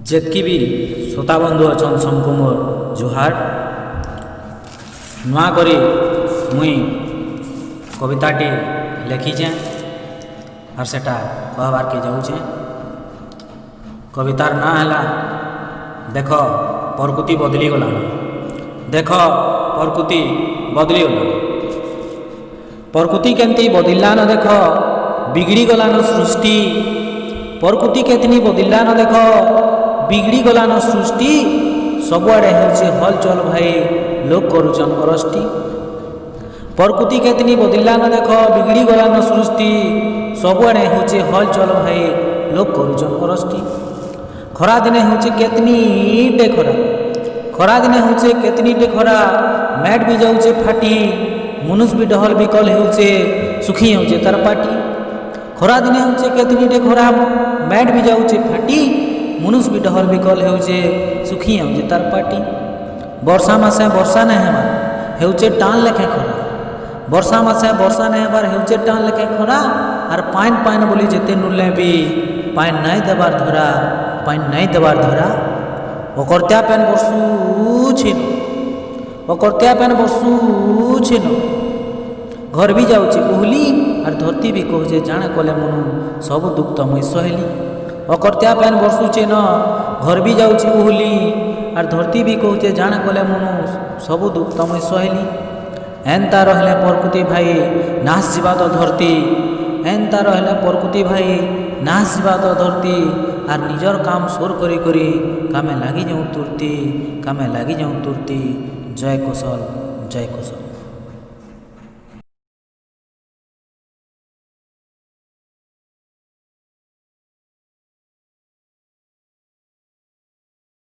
ଯେତ୍କି ବି ଶ୍ରୋତା ବନ୍ଧୁ ଅଛନ୍ ସମ୍କୁ ମୋର୍ ଜୁହାର। ନୂଆ କରି ମୁଇଁ କବିତାଟେ ଲେଖିଛେଁ ଆର୍ ସେଟା କହବାର୍କେ ଯାଉଛେଁ। କବିତାର ନାଁ ହେଲା ଦେଖ ପ୍ରକୃତି ବଦଳି ଗଲାନ। ଦେଖ ପ୍ରକୃତି ବଦଳି ଗଲାନ। ପ୍ରକୃତି କେମିତି ବଦଳିଲାନ ଦେଖ, ବିଗିଡ଼ି ଗଲାନ ସୃଷ୍ଟି। ପ୍ରକୃତି କେତନି ବଦଳିଲାନ ଦେଖ, ବିଗିଡ଼ି ଗଲାନ ସୃଷ୍ଟି। ସବୁଆଡ଼େ ହେଉଛି ହଲଚଲ ଭାଇ, ଲୋକ କରୁଛନ୍ ଅରଷ୍ଟି। ପ୍ରକୃତି କେତନି ବଦଳିଲାନ ଦେଖ, ବିଗିଡ଼ି ଗଲାନ ସୃଷ୍ଟି। ସବୁଆଡ଼େ ହେଉଛି ହଲଚଲ ଭାଇ, ଲୋକ କରୁଛନ୍ ଅରଷ୍ଟି। ଖରାଦିନେ ହେଉଛି କେତନିଟେ ଖରା, ଖରାଦିନେ ହେଉଛି କେତନିଟେ ଖରା। ମ୍ୟାଟ୍ ବି ଯାଉଛେ ଫାଟି, ମନୁଷ ବି ଡହଲ ବିକଲ ହେଉଛେ, ଶୁଖି ଯାଉଛେ ତାର ପାଟି। ଖରାଦିନେ ହେଉଛି କେତନିଟେ ଖରା, ମ୍ୟାଟ୍ ବି ଯାଉଛେ ଫାଟି, ମନୁଷ ବି ଡହଲ ବିକଲ ହେଉଛେ, ଶୁଖି ଯାଉଛେ ତାର ପାଟି। ବର୍ଷା ମାସେ ବର୍ଷା ନାଇଁ ହେବାର, ହେଉଛେ ଟାଣ ଲେଖେ ଖରା। ବର୍ଷା ମାସେ ବର୍ଷା ନାଇଁ ହେବାର, ହେଉଛେ ଟାଣ ଲେଖେ ଖରା। ଆର୍ ପାଏନ୍ ପାଏନ୍ ବୋଲି ଯେତେ ନୁଲେ ବି ପାଏନ୍ ନାଇଁ ଦେବାର ଧରା, ପାଏନ୍ ନାଇଁ ଦେବାର ଧରା। ଅକର୍ତ୍ୟା ପାଏନ୍ ବର୍ଷୁଛିନ, ଅକର୍ତ୍ୟା ପାଏନ୍ ବର୍ଷୁଛିନ। ଘର ବି ଯାଉଛି ଉହୁଲି, ଆର୍ ଧରତୀ ବି କହୁଛେ ଜାଣେ କଲେ ମନୁ ସବୁ ଦୁଃଖ ତ ମୁଇଁ ସହେଲି। ଅକର୍ତ୍ୟା ପାଏନ୍ ବର୍ଷୁଛିନ, ଘର ବି ଯାଉଛି ଉହୁଲି, ଆର୍ ଧରତୀ ବି କହୁଛେ ଜାଣେ କଲେ ମନୁ ସବୁ ଦୁଃଖ ତ ମୁଇଁ ସହେଲି। ଏନ୍ତା ରହିଲେ ପ୍ରକୃତି ଭାଇ ନାଶ ଯିବା ତ ଧରତୀ, ଏନ୍ତା ରହିଲେ ପ୍ରକୃତି ଭାଇ ନାଶ ଯିବା ତ ଧରତୀ। ଆର୍ ନିଜର କାମ ସୋର କରି କରି କାମେ ଲାଗି ଯାଉଁ ତୁର୍ତି, କାମେ ଲାଗି ଯାଉଁ ତୁର୍ତି। ଜୟ କୁଶଲ, ଜୟ କୁଶଲ।